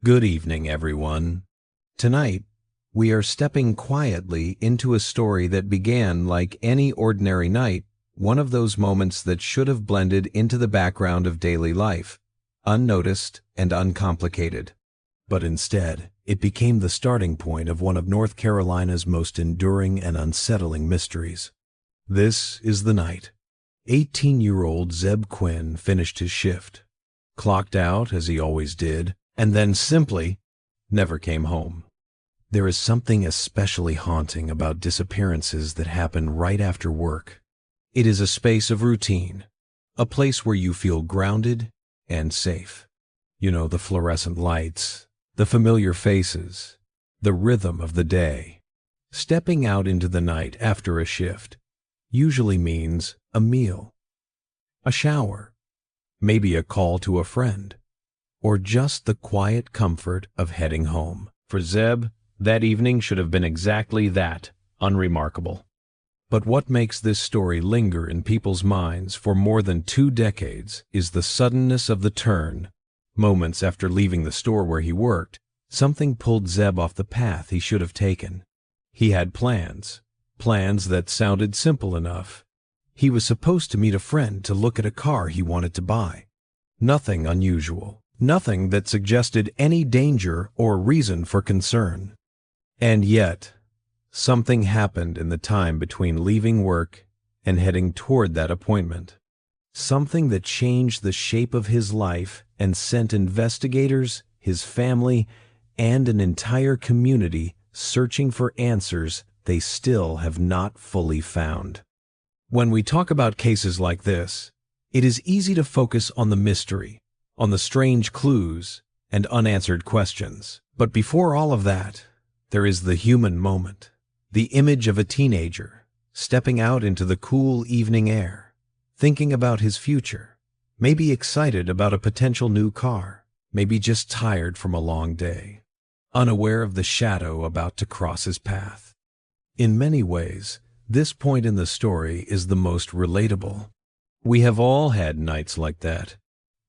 Good evening, everyone. Tonight, we are stepping quietly into a story that began like any ordinary night, one of those moments that should have blended into the background of daily life, unnoticed and uncomplicated. But instead, it became the starting point of one of North Carolina's most enduring and unsettling mysteries. This is the night 18-year-old Zebb Quinn finished his shift, clocked out as he always did, and then simply never came home. There is something especially haunting about disappearances that happen right after work. It is a space of routine, a place where you feel grounded and safe. You know, the fluorescent lights, the familiar faces, the rhythm of the day. Stepping out into the night after a shift usually means a meal, a shower, maybe a call to a friend, or just the quiet comfort of heading home. For Zebb, that evening should have been exactly that, unremarkable. But what makes this story linger in people's minds for more than 2 decades is the suddenness of the turn. Moments after leaving the store where he worked, something pulled Zebb off the path he should have taken. He had plans that sounded simple enough. He was supposed to meet a friend to look at a car he wanted to buy. Nothing unusual, nothing that suggested any danger or reason for concern. And yet, something happened in the time between leaving work and heading toward that appointment. Something that changed the shape of his life and sent investigators, his family, and an entire community searching for answers they still have not fully found. When we talk about cases like this, it is easy to focus on the mystery, on the strange clues and unanswered questions. But before all of that, there is the human moment, the image of a teenager stepping out into the cool evening air, thinking about his future, maybe excited about a potential new car, maybe just tired from a long day, unaware of the shadow about to cross his path. In many ways, this point in the story is the most relatable. We have all had nights like that.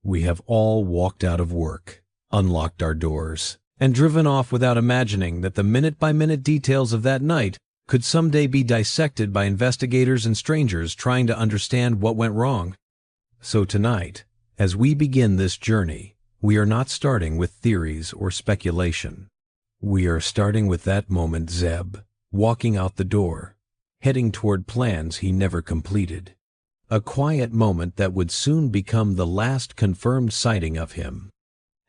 We have all walked out of work, unlocked our doors, and driven off without imagining that the minute-by-minute details of that night could someday be dissected by investigators and strangers trying to understand what went wrong. So tonight, as we begin this journey, we are not starting with theories or speculation. We are starting with that moment Zebb, walking out the door, heading toward plans he never completed. A quiet moment that would soon become the last confirmed sighting of him.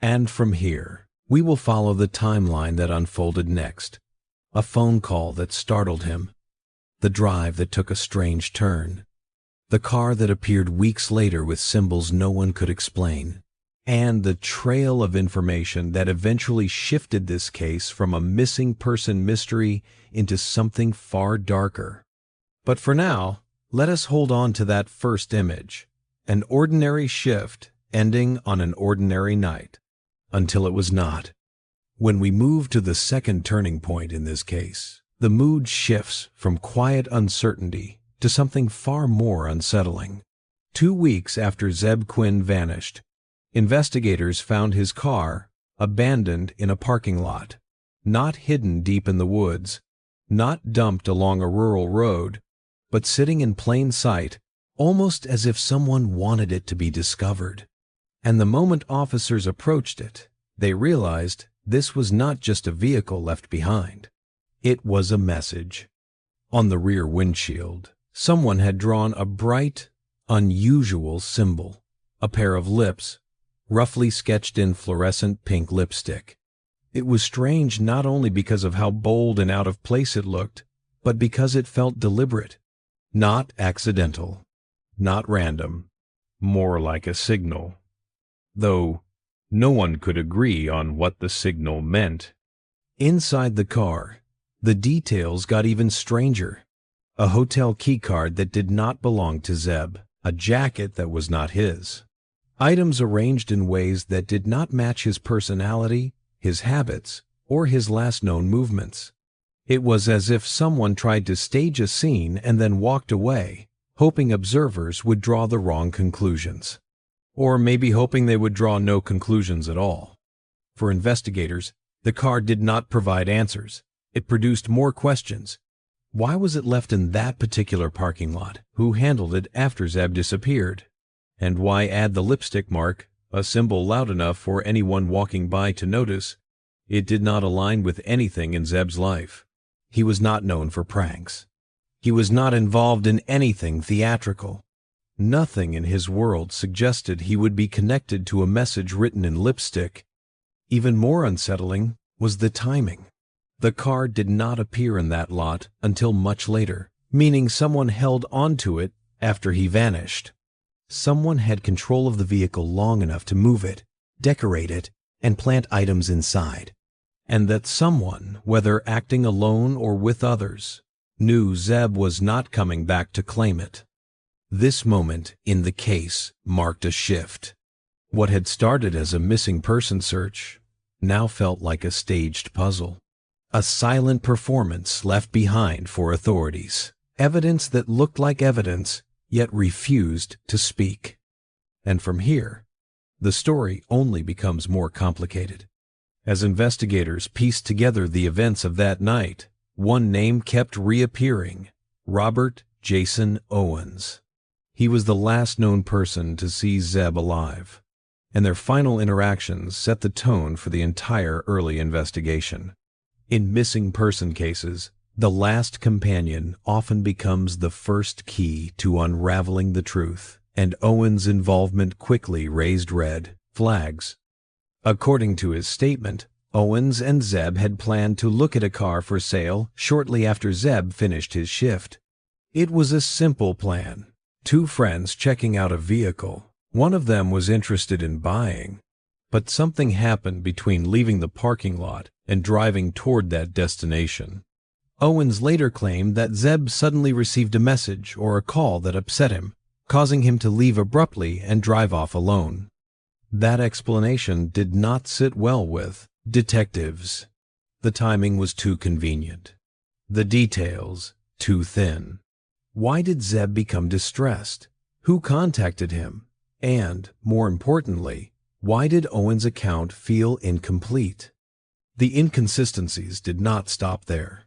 And from here, we will follow the timeline that unfolded next. A phone call that startled him, the drive that took a strange turn, the car that appeared weeks later with symbols no one could explain, and the trail of information that eventually shifted this case from a missing person mystery into something far darker. But for now, let us hold on to that first image, an ordinary shift ending on an ordinary night, until it was not. When we move to the second turning point in this case, the mood shifts from quiet uncertainty to something far more unsettling. 2 weeks after Zebb Quinn vanished, investigators found his car abandoned in a parking lot, not hidden deep in the woods, not dumped along a rural road, but sitting in plain sight, almost as if someone wanted it to be discovered. And the moment officers approached it, they realized this was not just a vehicle left behind. It was a message. On the rear windshield, someone had drawn a bright, unusual symbol, a pair of lips, roughly sketched in fluorescent pink lipstick. It was strange not only because of how bold and out of place it looked, but because it felt deliberate. Not accidental, not random, more like a signal. Though no one could agree on what the signal meant. Inside the car, the details got even stranger. A hotel keycard that did not belong to Zebb, a jacket that was not his. Items arranged in ways that did not match his personality, his habits, or his last known movements. It was as if someone tried to stage a scene and then walked away, hoping observers would draw the wrong conclusions. Or maybe hoping they would draw no conclusions at all. For investigators, the car did not provide answers. It produced more questions. Why was it left in that particular parking lot? Who handled it after Zebb disappeared? And why add the lipstick mark, a symbol loud enough for anyone walking by to notice? It did not align with anything in Zebb's life. He was not known for pranks. He was not involved in anything theatrical. Nothing in his world suggested he would be connected to a message written in lipstick. Even more unsettling was the timing. The car did not appear in that lot until much later, meaning someone held onto it after he vanished. Someone had control of the vehicle long enough to move it, decorate it, and plant items inside. And that someone, whether acting alone or with others, knew Zebb was not coming back to claim it. This moment in the case marked a shift. What had started as a missing person search now felt like a staged puzzle. A silent performance left behind for authorities. Evidence that looked like evidence, yet refused to speak. And from here, the story only becomes more complicated. As investigators pieced together the events of that night, one name kept reappearing: Robert Jason Owens. He was the last known person to see Zebb alive, and their final interactions set the tone for the entire early investigation. In missing person cases, the last companion often becomes the first key to unraveling the truth, and Owens' involvement quickly raised red flags. According to his statement, Owens and Zebb had planned to look at a car for sale shortly after Zebb finished his shift. It was a simple plan. Two friends checking out a vehicle. One of them was interested in buying. But something happened between leaving the parking lot and driving toward that destination. Owens later claimed that Zebb suddenly received a message or a call that upset him, causing him to leave abruptly and drive off alone. That explanation did not sit well with detectives. The timing was too convenient. The details too thin. Why did Zebb become distressed? Who contacted him? And, more importantly, why did Owens' account feel incomplete? The inconsistencies did not stop there.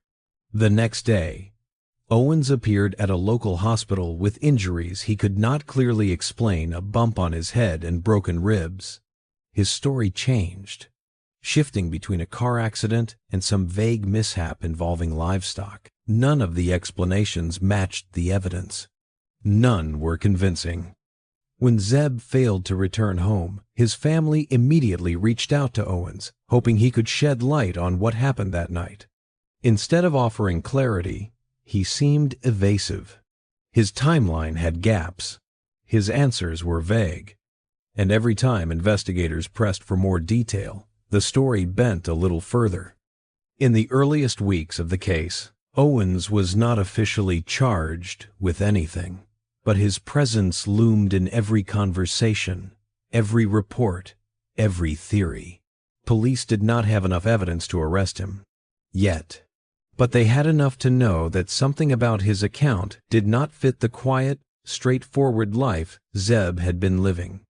The next day, Owens appeared at a local hospital with injuries he could not clearly explain: a bump on his head and broken ribs. His story changed, shifting between a car accident and some vague mishap involving livestock. None of the explanations matched the evidence. None were convincing. When Zebb failed to return home, his family immediately reached out to Owens, hoping he could shed light on what happened that night. Instead of offering clarity, he seemed evasive. His timeline had gaps. His answers were vague. And every time investigators pressed for more detail, the story bent a little further. In the earliest weeks of the case, Owens was not officially charged with anything, but his presence loomed in every conversation, every report, every theory. Police did not have enough evidence to arrest him yet, but they had enough to know that something about his account did not fit the quiet, straightforward life Zebb had been living.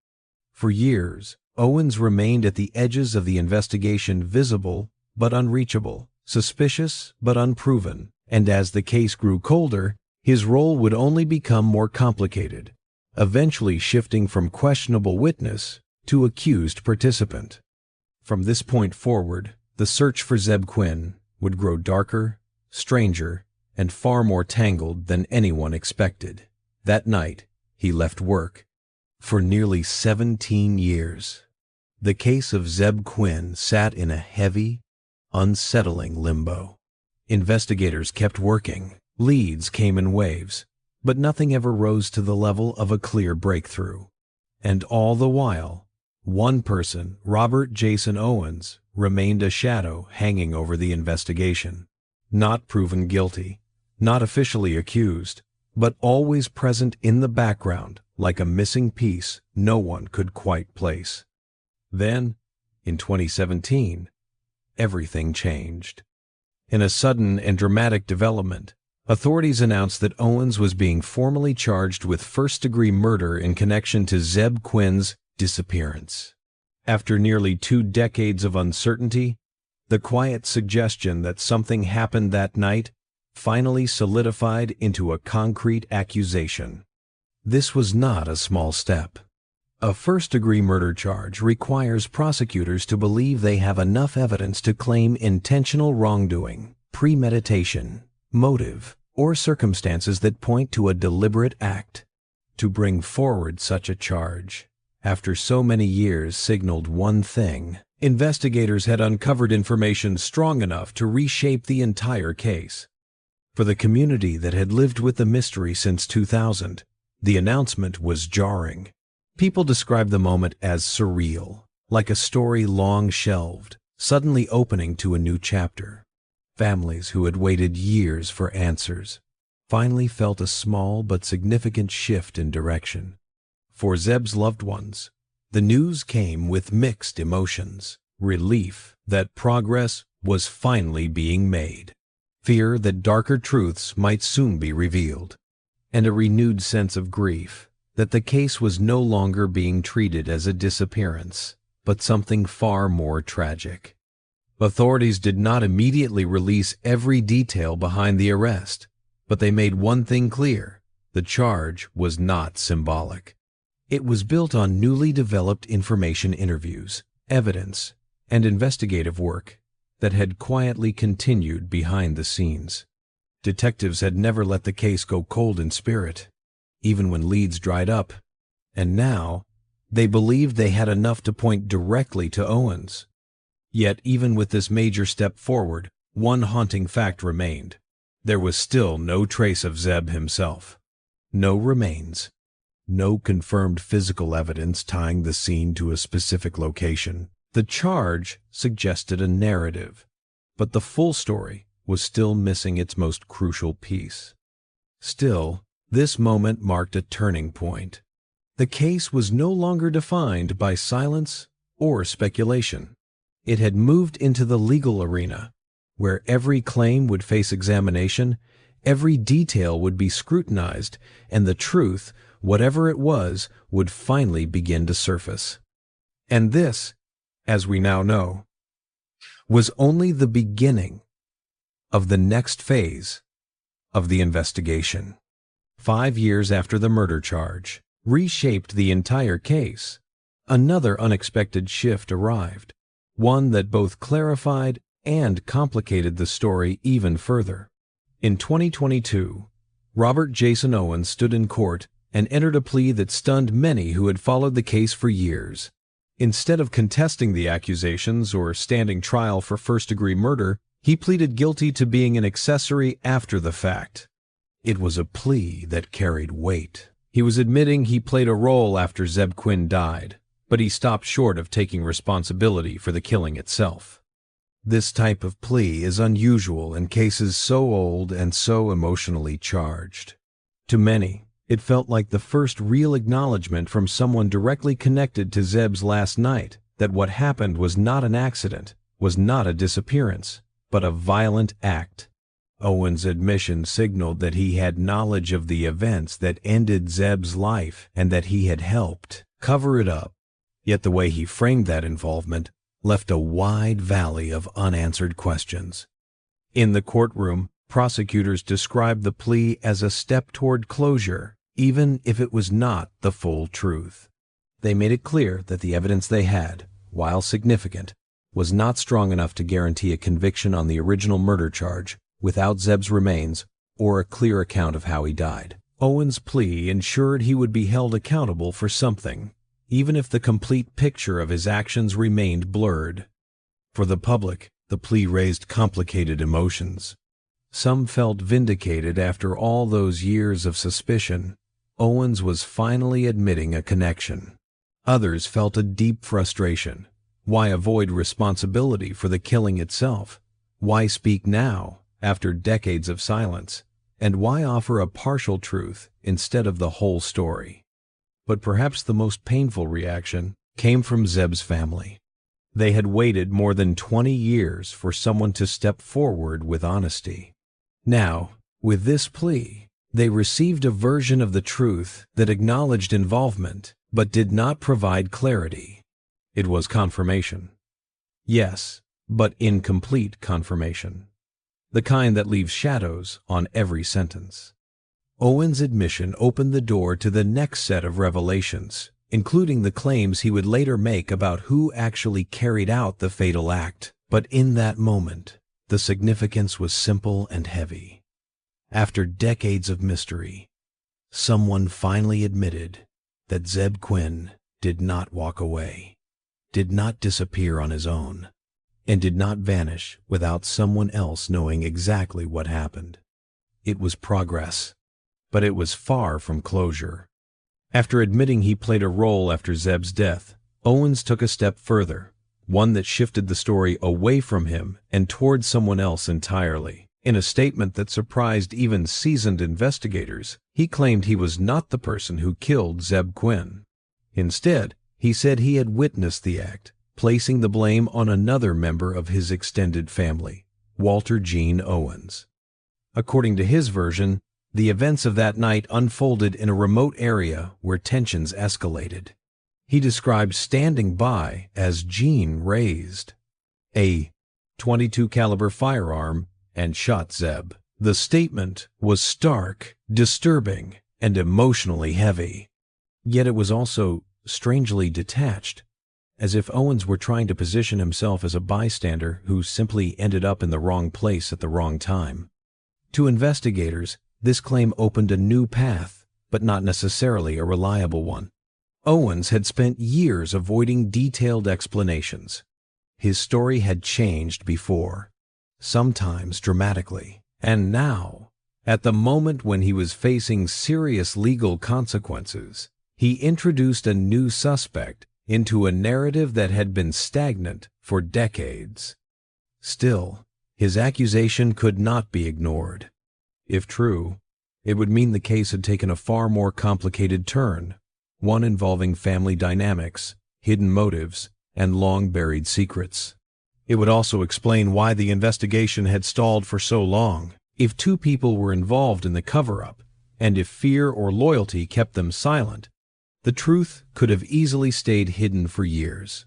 For years, Owens remained at the edges of the investigation, visible but unreachable, suspicious but unproven, and as the case grew colder, his role would only become more complicated, eventually shifting from questionable witness to accused participant. From this point forward, the search for Zebb Quinn would grow darker, stranger, and far more tangled than anyone expected. That night, he left work. For nearly 17 years, the case of Zebb Quinn sat in a heavy, unsettling limbo. Investigators kept working. Leads came in waves, but nothing ever rose to the level of a clear breakthrough. And all the while, one person, Robert Jason Owens, remained a shadow hanging over the investigation. Not proven guilty, not officially accused, but always present in the background like a missing piece no one could quite place. Then, in 2017, everything changed. In a sudden and dramatic development, authorities announced that Owens was being formally charged with first-degree murder in connection to Zebb Quinn's disappearance. After nearly 2 decades of uncertainty, the quiet suggestion that something happened that night finally solidified into a concrete accusation. This was not a small step. A first-degree murder charge requires prosecutors to believe they have enough evidence to claim intentional wrongdoing, premeditation, motive, or circumstances that point to a deliberate act. To bring forward such a charge, after so many years, signaled one thing: investigators had uncovered information strong enough to reshape the entire case. For the community that had lived with the mystery since 2000, the announcement was jarring. People described the moment as surreal, like a story long shelved, suddenly opening to a new chapter. Families who had waited years for answers finally felt a small but significant shift in direction. For Zebb's loved ones, the news came with mixed emotions: relief that progress was finally being made, fear that darker truths might soon be revealed, and a renewed sense of grief that the case was no longer being treated as a disappearance, but something far more tragic. Authorities did not immediately release every detail behind the arrest, but they made one thing clear: the charge was not symbolic. It was built on newly developed information, interviews, evidence, and investigative work that had quietly continued behind the scenes. Detectives had never let the case go cold in spirit, even when leads dried up, and now they believed they had enough to point directly to Owens. Yet even with this major step forward, one haunting fact remained: there was still no trace of Zebb himself. No remains. No confirmed physical evidence tying the scene to a specific location. The charge suggested a narrative, but the full story was still missing its most crucial piece. Still, this moment marked a turning point. The case was no longer defined by silence or speculation. It had moved into the legal arena, where every claim would face examination, every detail would be scrutinized, and the truth, whatever it was, would finally begin to surface. And this, as we now know, was only the beginning of the next phase of the investigation. 5 years after the murder charge reshaped the entire case, another unexpected shift arrived, one that both clarified and complicated the story even further. In 2022, Robert Jason Owens stood in court and entered a plea that stunned many who had followed the case for years. Instead of contesting the accusations or standing trial for first-degree murder, he pleaded guilty to being an accessory after the fact. It was a plea that carried weight. He was admitting he played a role after Zebb Quinn died, but he stopped short of taking responsibility for the killing itself. This type of plea is unusual in cases so old and so emotionally charged. To many, it felt like the first real acknowledgement from someone directly connected to Zebb's last night that what happened was not an accident, was not a disappearance, but a violent act. Owens' admission signaled that he had knowledge of the events that ended Zebb's life and that he had helped cover it up. Yet the way he framed that involvement left a wide valley of unanswered questions. In the courtroom, prosecutors described the plea as a step toward closure, even if it was not the full truth. They made it clear that the evidence they had, while significant, was not strong enough to guarantee a conviction on the original murder charge without Zebb's remains or a clear account of how he died. Owens' plea ensured he would be held accountable for something, even if the complete picture of his actions remained blurred. For the public, the plea raised complicated emotions. Some felt vindicated after all those years of suspicion. Owens was finally admitting a connection. Others felt a deep frustration. Why avoid responsibility for the killing itself? Why speak now, after decades of silence? And why offer a partial truth instead of the whole story? But perhaps the most painful reaction came from Zebb's family. They had waited more than 20 years for someone to step forward with honesty. Now, with this plea, they received a version of the truth that acknowledged involvement but did not provide clarity. It was confirmation. Yes, but incomplete confirmation. The kind that leaves shadows on every sentence. Owen's admission opened the door to the next set of revelations, including the claims he would later make about who actually carried out the fatal act. But in that moment, the significance was simple and heavy. After decades of mystery, someone finally admitted that Zebb Quinn did not walk away, did not disappear on his own, and did not vanish without someone else knowing exactly what happened. It was progress, but it was far from closure. After admitting he played a role after Zebb's death, Owens took a step further, one that shifted the story away from him and toward someone else entirely. In a statement that surprised even seasoned investigators, he claimed he was not the person who killed Zebb Quinn. Instead, he said he had witnessed the act, placing the blame on another member of his extended family, Walter Gene Owens. According to his version, the events of that night unfolded in a remote area where tensions escalated. He described standing by as Gene raised a .22 caliber firearm and shot Zebb. The statement was stark, disturbing, and emotionally heavy. Yet it was also strangely detached, as if Owens were trying to position himself as a bystander who simply ended up in the wrong place at the wrong time. To investigators, this claim opened a new path, but not necessarily a reliable one. Owens had spent years avoiding detailed explanations. His story had changed before, sometimes dramatically, and now, at the moment when he was facing serious legal consequences, he introduced a new suspect into a narrative that had been stagnant for decades. Still, his accusation could not be ignored. If true, it would mean the case had taken a far more complicated turn, one involving family dynamics, hidden motives, and long-buried secrets. It would also explain why the investigation had stalled for so long. If two people were involved in the cover-up, and if fear or loyalty kept them silent, the truth could have easily stayed hidden for years.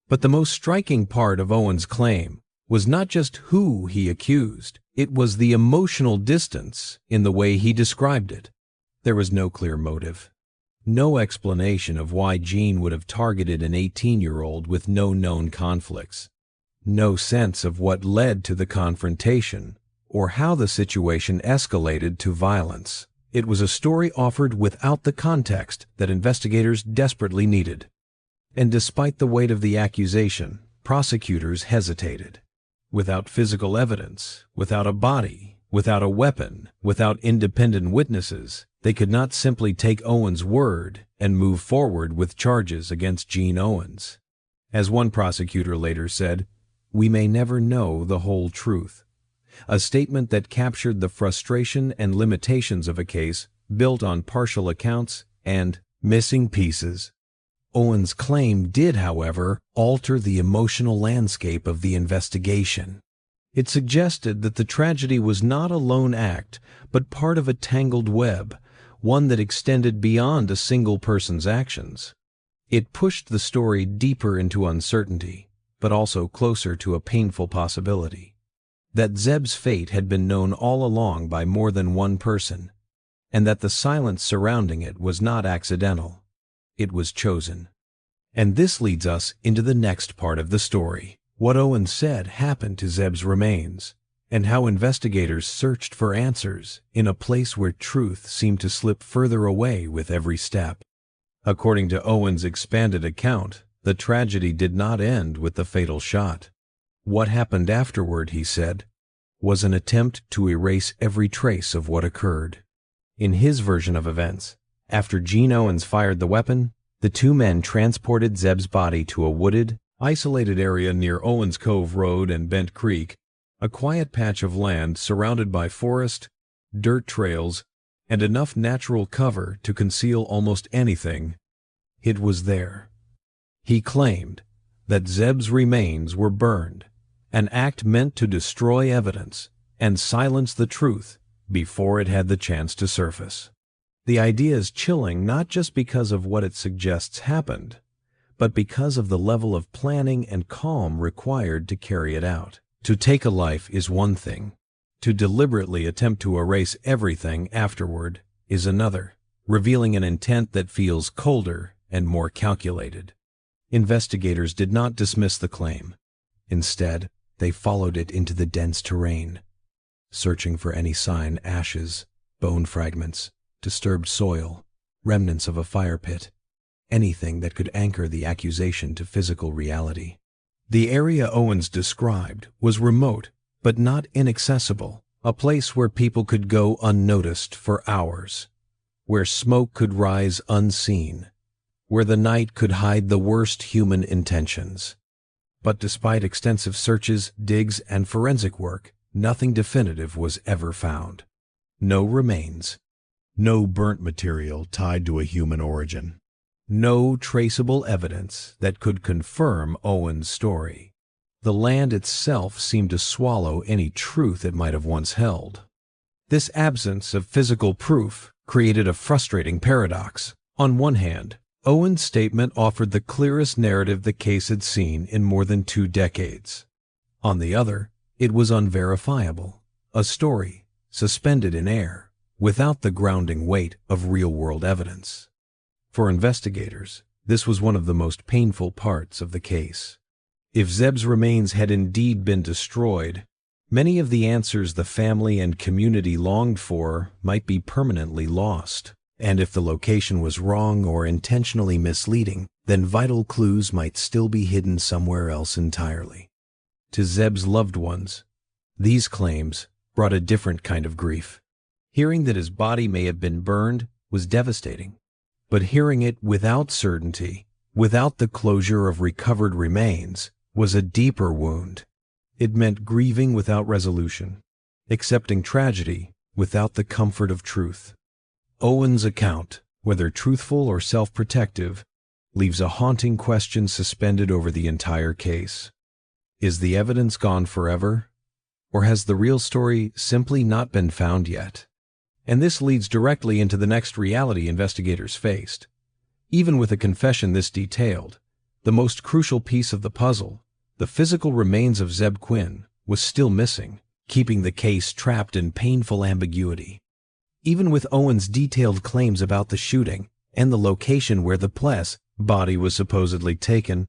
But the most striking part of Owens' claim was not just who he accused, it was the emotional distance in the way he described it. There was no clear motive, no explanation of why Gene would have targeted an 18-year-old with no known conflicts, no sense of what led to the confrontation or how the situation escalated to violence. It was a story offered without the context that investigators desperately needed. And despite the weight of the accusation, prosecutors hesitated. Without physical evidence, without a body, without a weapon, without independent witnesses, they could not simply take Owens' word and move forward with charges against Gene Owens. As one prosecutor later said, "We may never know the whole truth," a statement that captured the frustration and limitations of a case built on partial accounts and missing pieces. Owens' claim did, however, alter the emotional landscape of the investigation. It suggested that the tragedy was not a lone act, but part of a tangled web, one that extended beyond a single person's actions. It pushed the story deeper into uncertainty, but also closer to a painful possibility. That Zebb's fate had been known all along by more than one person, and that the silence surrounding it was not accidental. It was chosen. And this leads us into the next part of the story, what Owens said happened to Zebb's remains, and how investigators searched for answers in a place where truth seemed to slip further away with every step. According to Owens' expanded account, the tragedy did not end with the fatal shot. What happened afterward, he said, was an attempt to erase every trace of what occurred. In his version of events, after Gene Owens fired the weapon, the two men transported Zebb's body to a wooded, isolated area near Owens Cove Road and Bent Creek, a quiet patch of land surrounded by forest, dirt trails, and enough natural cover to conceal almost anything. It was there. He claimed that Zebb's remains were burned, an act meant to destroy evidence and silence the truth before it had the chance to surface. The idea is chilling not just because of what it suggests happened, but because of the level of planning and calm required to carry it out. To take a life is one thing. To deliberately attempt to erase everything afterward is another, revealing an intent that feels colder and more calculated. Investigators did not dismiss the claim. Instead, they followed it into the dense terrain, searching for any sign: ashes, bone fragments, disturbed soil, remnants of a fire pit, anything that could anchor the accusation to physical reality. The area Owens described was remote, but not inaccessible, a place where people could go unnoticed for hours, where smoke could rise unseen, where the night could hide the worst human intentions. But despite extensive searches, digs, and forensic work, nothing definitive was ever found. No remains, no burnt material tied to a human origin, no traceable evidence that could confirm Owen's story. The land itself seemed to swallow any truth it might have once held. This absence of physical proof created a frustrating paradox. On one hand, Owen's statement offered the clearest narrative the case had seen in more than 2 decades. On the other, it was unverifiable, a story suspended in air, without the grounding weight of real-world evidence. For investigators, this was one of the most painful parts of the case. If Zebb's remains had indeed been destroyed, many of the answers the family and community longed for might be permanently lost. And if the location was wrong or intentionally misleading, then vital clues might still be hidden somewhere else entirely. To Zebb's loved ones, these claims brought a different kind of grief. Hearing that his body may have been burned was devastating, but hearing it without certainty, without the closure of recovered remains, was a deeper wound. It meant grieving without resolution, accepting tragedy without the comfort of truth. Owen's account, whether truthful or self-protective, leaves a haunting question suspended over the entire case. Is the evidence gone forever? Or has the real story simply not been found yet? And this leads directly into the next reality investigators faced. Even with a confession this detailed, the most crucial piece of the puzzle, the physical remains of Zebb Quinn, was still missing, keeping the case trapped in painful ambiguity. Even with Owen's detailed claims about the shooting and the location where the Pless body was supposedly taken,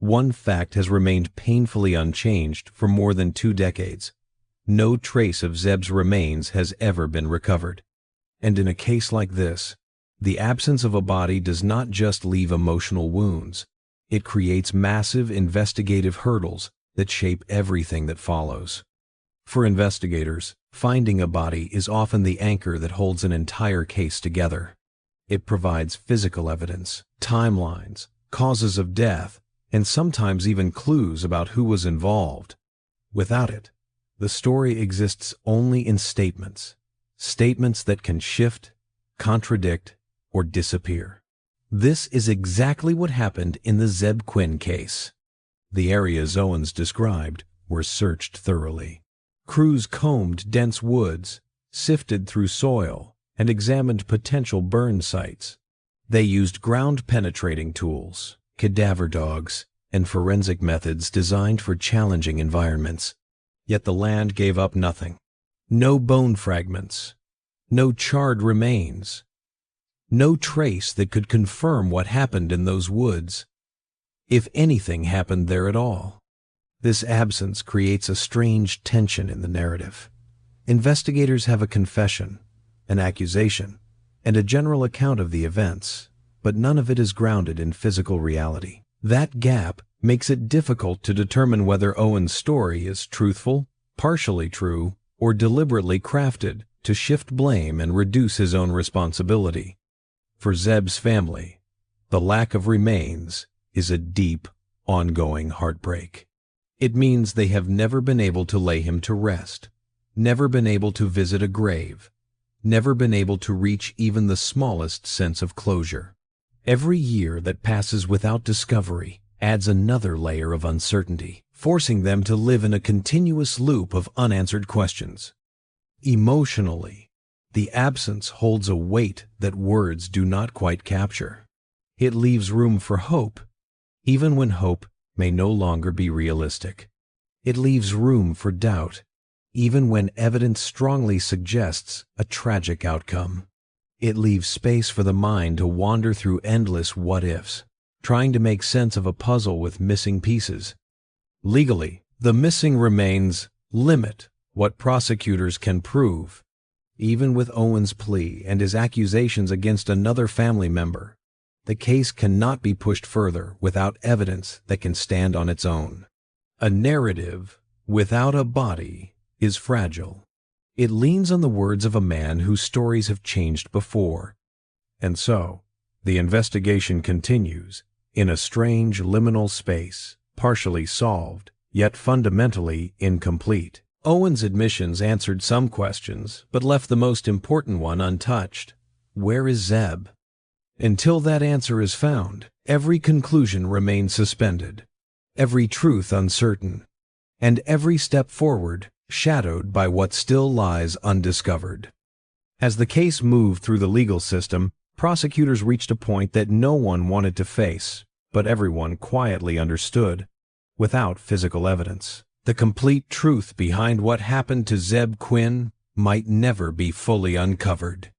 one fact has remained painfully unchanged for more than 2 decades. No trace of Zebb's remains has ever been recovered. And in a case like this, the absence of a body does not just leave emotional wounds. It creates massive investigative hurdles that shape everything that follows. For investigators, finding a body is often the anchor that holds an entire case together. It provides physical evidence, timelines, causes of death, and sometimes even clues about who was involved. Without it, the story exists only in statements that can shift, contradict, or disappear. This is exactly what happened in the Zebb Quinn case. The areas Owens described were searched thoroughly. Crews combed dense woods, sifted through soil, and examined potential burn sites. They used ground-penetrating tools, cadaver dogs, and forensic methods designed for challenging environments. Yet the land gave up nothing. No bone fragments, no charred remains, no trace that could confirm what happened in those woods, if anything happened there at all. This absence creates a strange tension in the narrative. Investigators have a confession, an accusation, and a general account of the events, but none of it is grounded in physical reality. That gap makes it difficult to determine whether Owen's story is truthful, partially true, or deliberately crafted to shift blame and reduce his own responsibility. For Zebb's family, the lack of remains is a deep, ongoing heartbreak. It means they have never been able to lay him to rest, never been able to visit a grave, never been able to reach even the smallest sense of closure. Every year that passes without discovery adds another layer of uncertainty, forcing them to live in a continuous loop of unanswered questions. Emotionally, the absence holds a weight that words do not quite capture. It leaves room for hope, even when hope may no longer be realistic. It leaves room for doubt, even when evidence strongly suggests a tragic outcome. It leaves space for the mind to wander through endless what-ifs, trying to make sense of a puzzle with missing pieces. Legally, the missing remains limit what prosecutors can prove. Even with Owen's plea and his accusations against another family member, the case cannot be pushed further without evidence that can stand on its own. A narrative without a body is fragile. It leans on the words of a man whose stories have changed before. And so, the investigation continues in a strange liminal space, partially solved, yet fundamentally incomplete. Owen's admissions answered some questions, but left the most important one untouched. Where is Zebb? Until that answer is found, every conclusion remains suspended, every truth uncertain, and every step forward shadowed by what still lies undiscovered. As the case moved through the legal system, prosecutors reached a point that no one wanted to face, but everyone quietly understood, without physical evidence. The complete truth behind what happened to Zebb Quinn might never be fully uncovered.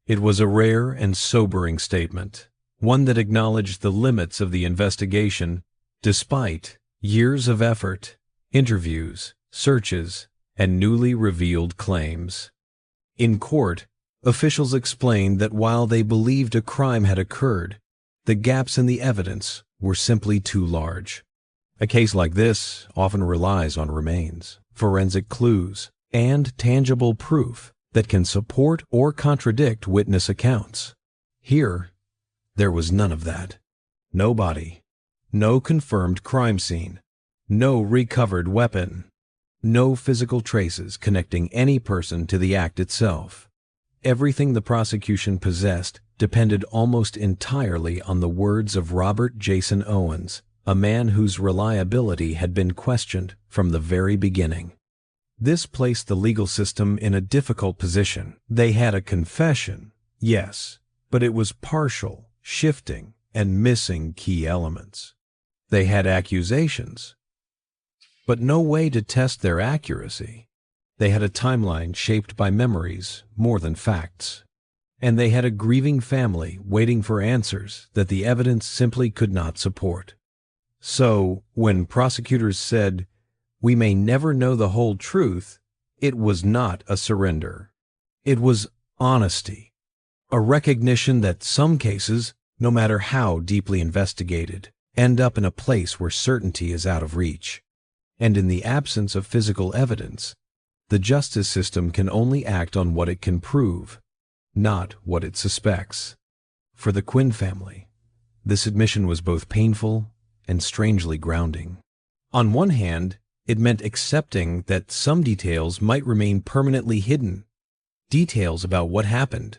It was a rare and sobering statement, one that acknowledged the limits of the investigation, despite years of effort, interviews, searches, and newly revealed claims. In court, officials explained that while they believed a crime had occurred, the gaps in the evidence were simply too large. A case like this often relies on remains, forensic clues, and tangible proof that can support or contradict witness accounts. Here, there was none of that. No body, no confirmed crime scene, no recovered weapon, no physical traces connecting any person to the act itself. Everything the prosecution possessed depended almost entirely on the words of Robert Jason Owens, a man whose reliability had been questioned from the very beginning. This placed the legal system in a difficult position. They had a confession, yes, but it was partial, shifting, and missing key elements. They had accusations, but no way to test their accuracy. They had a timeline shaped by memories more than facts. And they had a grieving family waiting for answers that the evidence simply could not support. So, when prosecutors said, "We may never know the whole truth," it was not a surrender. It was honesty, a recognition that some cases, no matter how deeply investigated, end up in a place where certainty is out of reach. And in the absence of physical evidence, the justice system can only act on what it can prove, not what it suspects. For the Quinn family, this admission was both painful and strangely grounding. On one hand, it meant accepting that some details might remain permanently hidden. Details about what happened,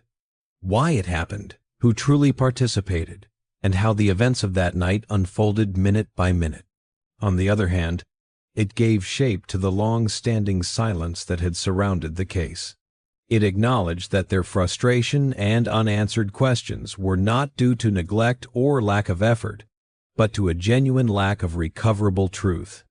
why it happened, who truly participated, and how the events of that night unfolded minute by minute. On the other hand, it gave shape to the long-standing silence that had surrounded the case. It acknowledged that their frustration and unanswered questions were not due to neglect or lack of effort, but to a genuine lack of recoverable truth.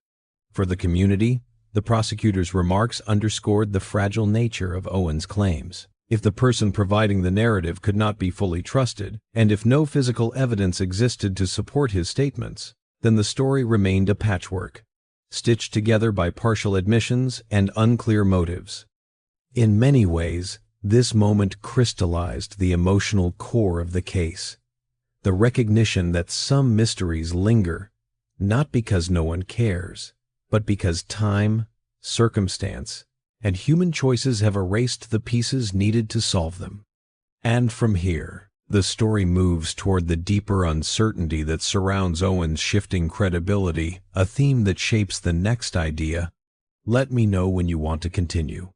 For the community, the prosecutor's remarks underscored the fragile nature of Owen's claims. If the person providing the narrative could not be fully trusted, and if no physical evidence existed to support his statements, then the story remained a patchwork, stitched together by partial admissions and unclear motives. In many ways, this moment crystallized the emotional core of the case, the recognition that some mysteries linger, not because no one cares, but because time, circumstance, and human choices have erased the pieces needed to solve them. And from here, the story moves toward the deeper uncertainty that surrounds Owen's shifting credibility, a theme that shapes the next idea. Let me know when you want to continue.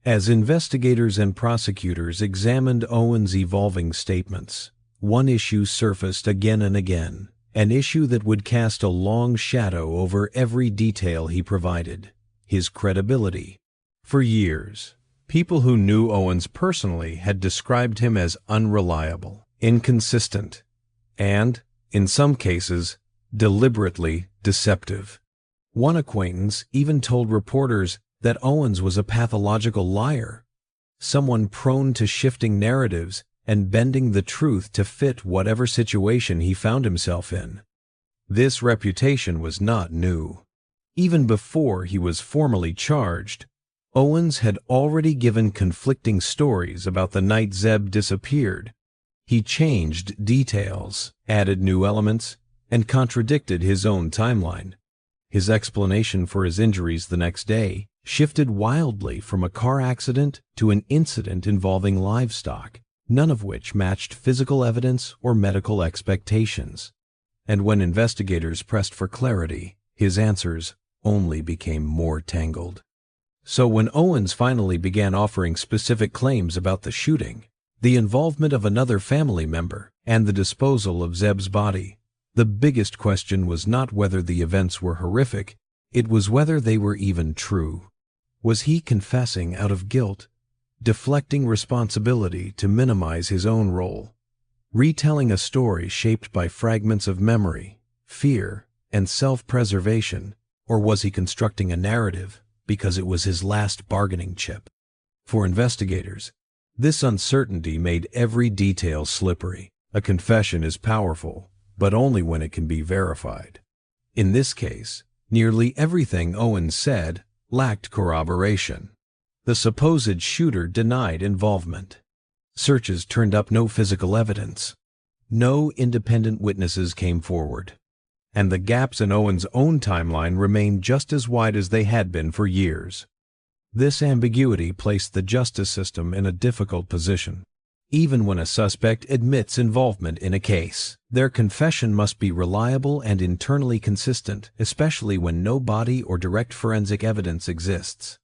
As investigators and prosecutors examined Owen's evolving statements, one issue surfaced again and again, an issue that would cast a long shadow over every detail he provided: his credibility. For years, people who knew Owens personally had described him as unreliable, inconsistent, and, in some cases, deliberately deceptive. One acquaintance even told reporters that Owens was a pathological liar, someone prone to shifting narratives and bending the truth to fit whatever situation he found himself in. This reputation was not new. Even before he was formally charged, Owens had already given conflicting stories about the night Zebb disappeared. He changed details, added new elements, and contradicted his own timeline. His explanation for his injuries the next day shifted wildly from a car accident to an incident involving livestock, none of which matched physical evidence or medical expectations. And when investigators pressed for clarity, his answers only became more tangled. So when Owens finally began offering specific claims about the shooting, the involvement of another family member, and the disposal of Zebb's body, the biggest question was not whether the events were horrific, it was whether they were even true. Was he confessing out of guilt, deflecting responsibility to minimize his own role, retelling a story shaped by fragments of memory, fear, and self-preservation, or was he constructing a narrative because it was his last bargaining chip? For investigators, this uncertainty made every detail slippery. A confession is powerful, but only when it can be verified. In this case, nearly everything Owens said lacked corroboration. The supposed shooter denied involvement. Searches turned up no physical evidence. No independent witnesses came forward. And the gaps in Owens' own timeline remained just as wide as they had been for years. This ambiguity placed the justice system in a difficult position. Even when a suspect admits involvement in a case, their confession must be reliable and internally consistent, especially when no body or direct forensic evidence exists.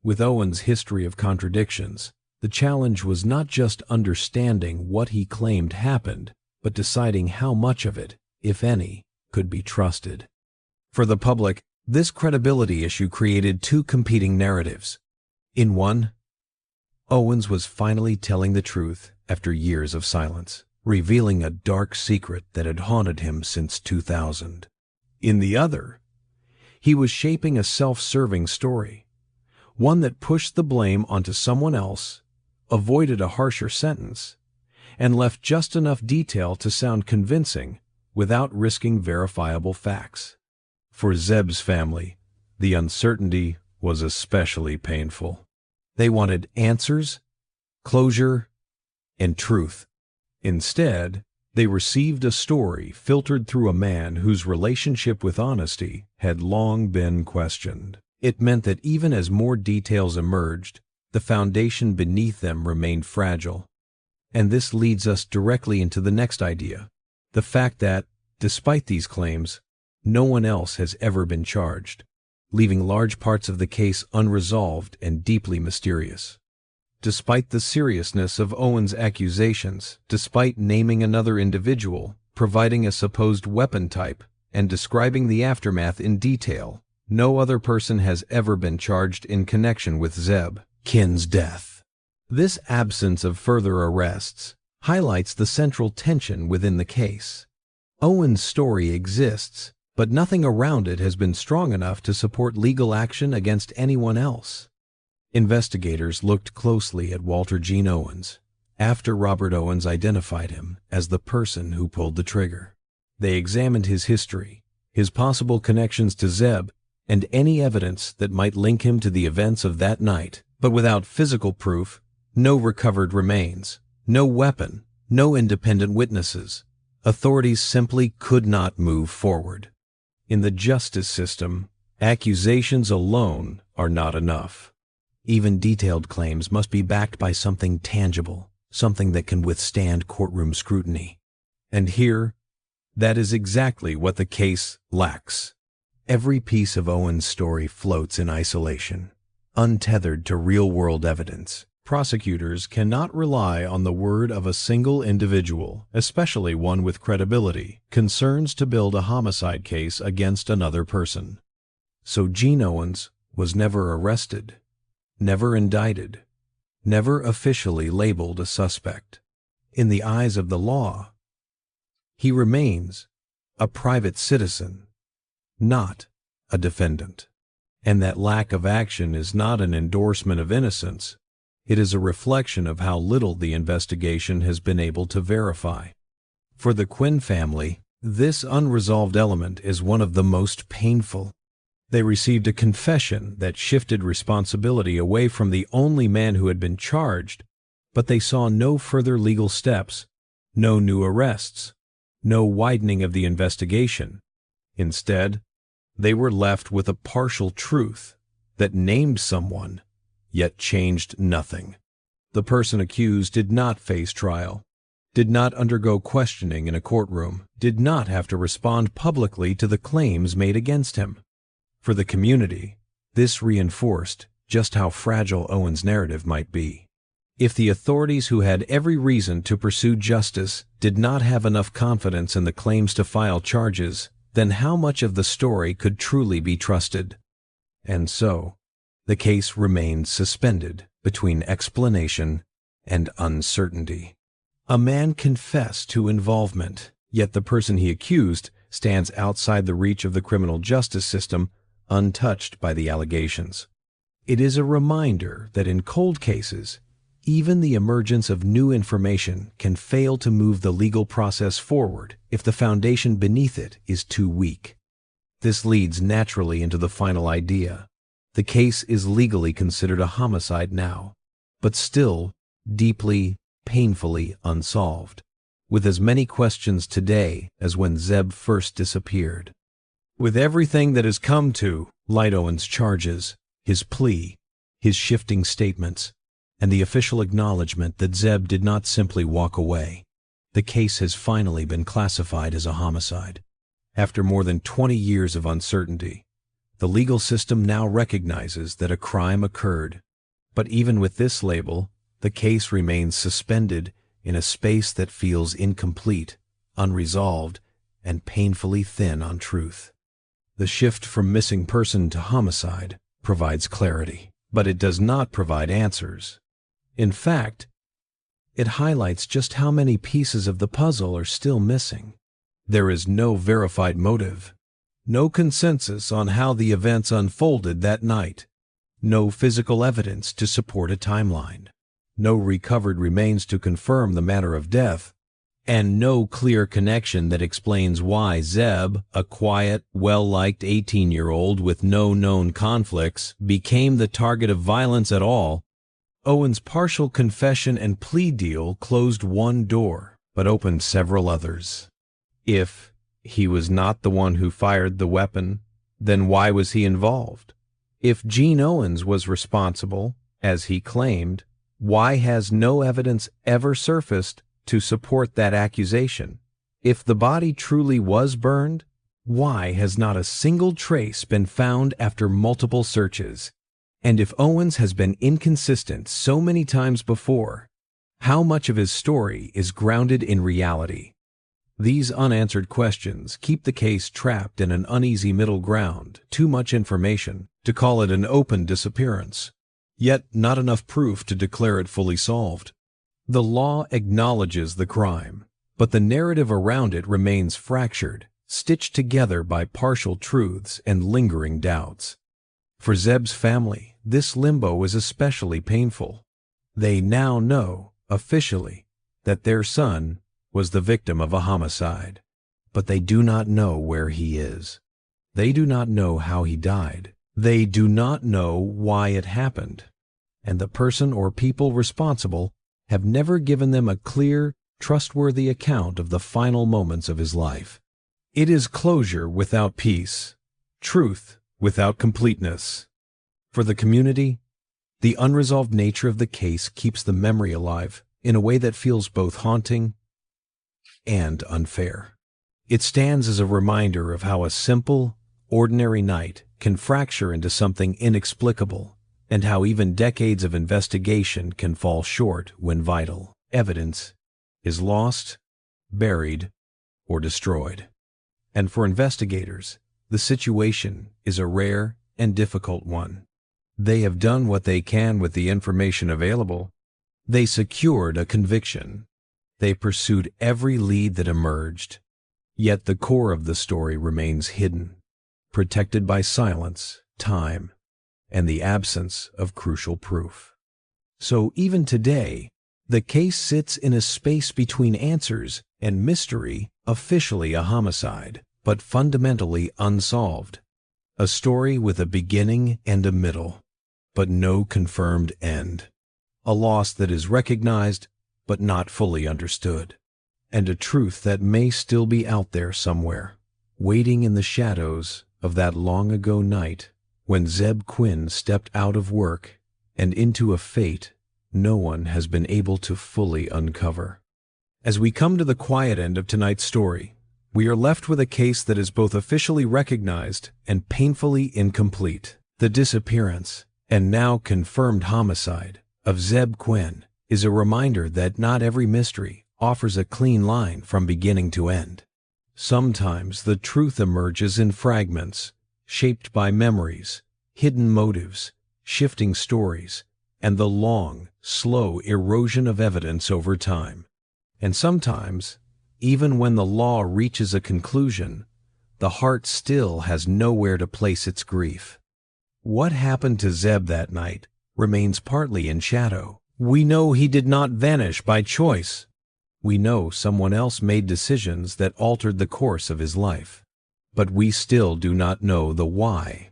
With Owens' history of contradictions, the challenge was not just understanding what he claimed happened, but deciding how much of it, if any, could be trusted. For the public, this credibility issue created two competing narratives. In one, Owens was finally telling the truth after years of silence, revealing a dark secret that had haunted him since 2000. In the other, he was shaping a self-serving story, one that pushed the blame onto someone else, avoided a harsher sentence, and left just enough detail to sound convincing without risking verifiable facts. For Zebb's family, the uncertainty was especially painful. They wanted answers, closure, and truth. Instead, they received a story filtered through a man whose relationship with honesty had long been questioned. It meant that even as more details emerged, the foundation beneath them remained fragile. And this leads us directly into the next idea, the fact that, despite these claims, no one else has ever been charged, leaving large parts of the case unresolved and deeply mysterious. Despite the seriousness of Owens' accusations, despite naming another individual, providing a supposed weapon type, and describing the aftermath in detail, no other person has ever been charged in connection with Zebb Quinn's death. This absence of further arrests highlights the central tension within the case. Owens' story exists, but nothing around it has been strong enough to support legal action against anyone else. Investigators looked closely at Walter Gene Owens after Robert Owens identified him as the person who pulled the trigger. They examined his history, his possible connections to Zebb, and any evidence that might link him to the events of that night. But without physical proof, no recovered remains, no weapon, no independent witnesses, authorities simply could not move forward. In the justice system, accusations alone are not enough. Even detailed claims must be backed by something tangible, something that can withstand courtroom scrutiny. And here, that is exactly what the case lacks. Every piece of Owens' story floats in isolation, untethered to real-world evidence. Prosecutors cannot rely on the word of a single individual, especially one with credibility, concerns to build a homicide case against another person. So Gene Owens was never arrested, never indicted, never officially labeled a suspect. In the eyes of the law, he remains a private citizen, not a defendant. And that lack of action is not an endorsement of innocence. It is a reflection of how little the investigation has been able to verify. For the Quinn family, this unresolved element is one of the most painful. They received a confession that shifted responsibility away from the only man who had been charged, but they saw no further legal steps, no new arrests, no widening of the investigation. Instead, they were left with a partial truth that named someone, yet changed nothing. The person accused did not face trial, did not undergo questioning in a courtroom, did not have to respond publicly to the claims made against him. For the community, this reinforced just how fragile Owen's narrative might be. If the authorities who had every reason to pursue justice did not have enough confidence in the claims to file charges, then how much of the story could truly be trusted? And so, the case remained suspended between explanation and uncertainty. A man confessed to involvement, yet the person he accused stands outside the reach of the criminal justice system, untouched by the allegations. It is a reminder that in cold cases, even the emergence of new information can fail to move the legal process forward if the foundation beneath it is too weak. This leads naturally into the final idea. The case is legally considered a homicide now, but still deeply, painfully unsolved, with as many questions today as when Zebb first disappeared. With everything that has come to light Owen's charges, his plea, his shifting statements, and the official acknowledgement that Zebb did not simply walk away, the case has finally been classified as a homicide. After more than 20 years of uncertainty, the legal system now recognizes that a crime occurred. But even with this label, the case remains suspended in a space that feels incomplete, unresolved, and painfully thin on truth. The shift from missing person to homicide provides clarity, but it does not provide answers. In fact, it highlights just how many pieces of the puzzle are still missing. There is no verified motive, no consensus on how the events unfolded that night, no physical evidence to support a timeline, no recovered remains to confirm the manner of death, and no clear connection that explains why Zebb, a quiet, well-liked 18-year-old with no known conflicts, became the target of violence at all. Owen's partial confession and plea deal closed one door, but opened several others. If he was not the one who fired the weapon, then why was he involved? If Gene Owens was responsible, as he claimed, why has no evidence ever surfaced to support that accusation? If the body truly was burned, why has not a single trace been found after multiple searches? And if Owens has been inconsistent so many times before, how much of his story is grounded in reality? These unanswered questions keep the case trapped in an uneasy middle ground, too much information to call it an open disappearance, yet not enough proof to declare it fully solved. The law acknowledges the crime, but the narrative around it remains fractured, stitched together by partial truths and lingering doubts. For Zebb's family, this limbo is especially painful. They now know, officially, that their son was the victim of a homicide, but they do not know where he is. They do not know how he died. They do not know why it happened, and the person or people responsible have never given them a clear, trustworthy account of the final moments of his life. It is closure without peace, truth without completeness. For the community, the unresolved nature of the case keeps the memory alive in a way that feels both haunting and unfair. It stands as a reminder of how a simple, ordinary night can fracture into something inexplicable, and how even decades of investigation can fall short when vital evidence is lost, buried, or destroyed. And for investigators, the situation is a rare and difficult one. They have done what they can with the information available. They secured a conviction. They pursued every lead that emerged. Yet the core of the story remains hidden, protected by silence, time, and the absence of crucial proof. So even today, the case sits in a space between answers and mystery, officially a homicide, but fundamentally unsolved. A story with a beginning and a middle, but no confirmed end. A loss that is recognized, but not fully understood. And a truth that may still be out there somewhere, waiting in the shadows of that long-ago night when Zebb Quinn stepped out of work and into a fate no one has been able to fully uncover. As we come to the quiet end of tonight's story, we are left with a case that is both officially recognized and painfully incomplete. The disappearance, and now confirmed homicide, of Zebb Quinn is a reminder that not every mystery offers a clean line from beginning to end. Sometimes the truth emerges in fragments, shaped by memories, hidden motives, shifting stories, and the long, slow erosion of evidence over time. And sometimes, even when the law reaches a conclusion, the heart still has nowhere to place its grief. What happened to Zebb that night remains partly in shadow. We know he did not vanish by choice. We know someone else made decisions that altered the course of his life. But we still do not know the why,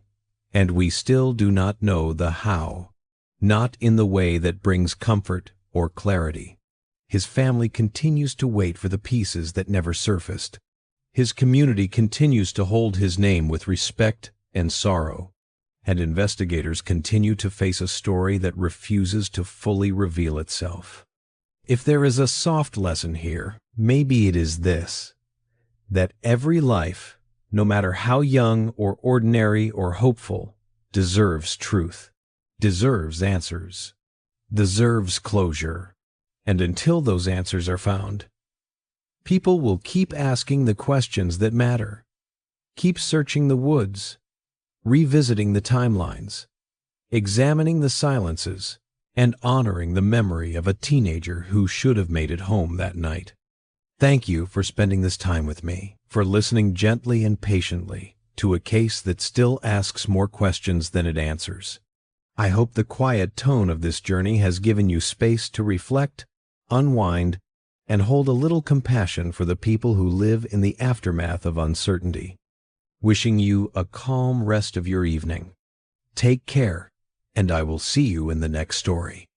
and we still do not know the how, not in the way that brings comfort or clarity. His family continues to wait for the pieces that never surfaced. His community continues to hold his name with respect and sorrow, and investigators continue to face a story that refuses to fully reveal itself. If there is a soft lesson here, maybe it is this: that every life, no matter how young or ordinary or hopeful, deserves truth, deserves answers, deserves closure. And until those answers are found, people will keep asking the questions that matter, keep searching the woods, revisiting the timelines, examining the silences, and honoring the memory of a teenager who should have made it home that night. Thank you for spending this time with me, for listening gently and patiently to a case that still asks more questions than it answers. I hope the quiet tone of this journey has given you space to reflect, unwind, and hold a little compassion for the people who live in the aftermath of uncertainty. Wishing you a calm rest of your evening. Take care, and I will see you in the next story.